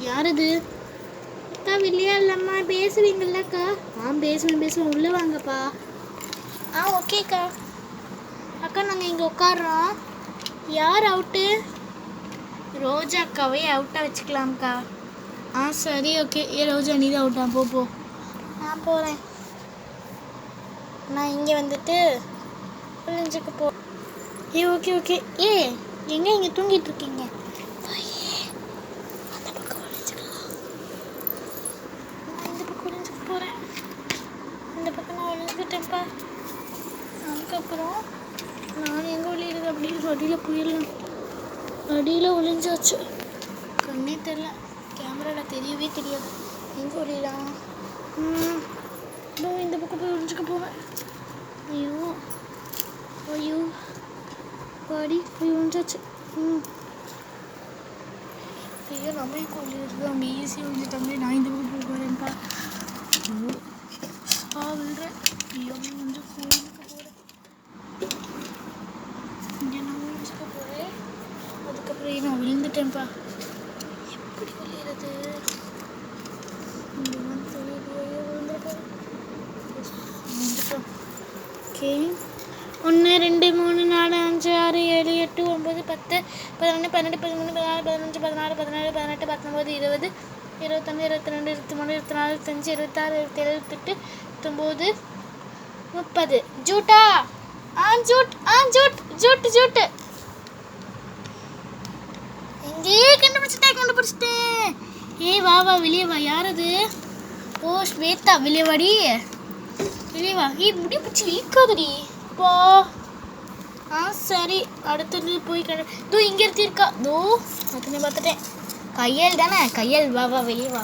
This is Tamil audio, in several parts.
யார் இது? அக்கா வெளியே இல்லைம்மா, பேசுவீங்கல்லக்கா? பேசுவேன். உள்ளே வாங்கப்பா. ஓகேக்கா. அக்கா நாங்கள் இங்கே உட்காடுறோம். யார் அவுட்டு? ரோஜா அக்காவே அவுட்டாக வச்சுக்கலாம்க்கா. சரி ஓகே. ரோஜா நீ தான் அவுட்டா? போ. போகிறேன். நான் இங்கே வந்துட்டு ஒளிஞ்சுக்க போ. ஓகே. எங்கே இங்கே தூங்கிட்டு இருக்கீங்க? அந்த பக்கம் ஒளிஞ்சுக்கலாம். நான் இந்த பக்கம் ஒளிஞ்சுக்க போகிறேன். இந்த பக்கம் நான் ஒளிஞ்சுக்கிட்டேன்ப்பா. அதுக்கப்புறம் நான் எங்கே ஒளியுறது அப்படின்னு அடியில் போயிடலாம். அடியில் ஒளிஞ்சாச்சு. கண்ணே தெரியல, கேமராவில் தெரியவே தெரியாது. எங்கே ஒளியலாம்? இந்த பக்கம் போய் ஒளிஞ்சுக்க போவேன். ஐயோ பாடி போய் ஒழிஞ்சாச்சு. ஐயோ நம்ம எங்கே ஒளியுறது? அவங்க ஈஸியாக ஒழிஞ்சிட்டாங்களே. நான் இந்த பக்கம் போய் வரேன்ப்பா. விழுறேன். ஐயோ கொஞ்சம் ஒழிஞ்சுக்க போகிறேன். இங்கே நான் ஒழிஞ்சுக்க போகிறேன். அதுக்கப்புறம் நான் விழுந்துட்டேன்ப்பா. எப்படி விளையிறது? ஓகே. 1 2 3 4 5 6 7 8 9 10 11 12 13 14 15 16 17 18 19 20 21 22 23 24 25 26 27 28 29 30. ஜூட்டா? ஜூட். எங்கேயே கண்டுபிடிச்சிட்டேன். வா வெளியே வா. யார் அது? ஸ்வேதா. வெளியே வாடி. வெளியே வா. முடி பிடிச்சி இழுக்காதடி. போ. சரி. அடுத்தது போய் இங்கே இருக்கா? அதுன்னு பார்த்துட்டேன். கையல் தானே? கையல். வா வெளியே வா.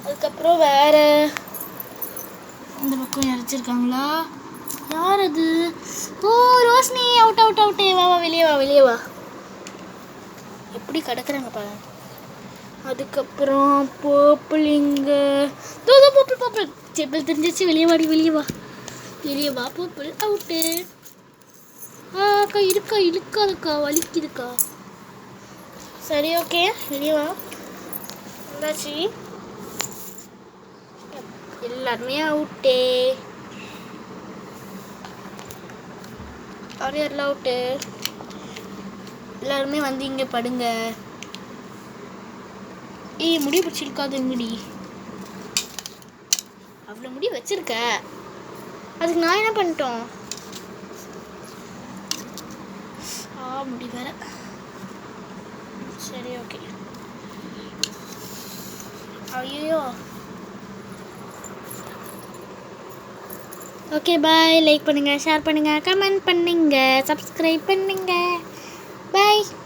அதுக்கப்புறம் வேற இந்த பக்கம் இறச்சிருக்காங்களா? யார் அது? ரோஷினி. அவுட். வா வெளியே வா. எப்படி கிடக்குறாங்க பாரு. அதுக்கப்புறம் பர்பிள். இங்கே பர்பிள் செப்பல் தெரிஞ்சிச்சு. வெளியே வா. Purple out. அக்கா இருக்கா? இழுக்காதுக்கா, வலிக்குதுக்கா. சரி ஓகே, வெளியே வா. வந்தாச்சு. எல்லாருமே அவுட்டே. யாரெல்லாம் அவுட்டு? எல்லாருமே வந்து இங்கே படுங்க. முடி பிடிச்சிருக்காது. முடி அவ்வளோ முடி வச்சிருக்க, அதுக்கு நான் என்ன பண்ணிட்டோம்? முடி வேற. சரி ஓகே. ஐயோ. Okay bye. லைக் பண்ணுங்க, ஷேர் பண்ணுங்க, கமெண்ட் பண்ணுங்க, சப்ஸ்கிரைப் பண்ணுங்க.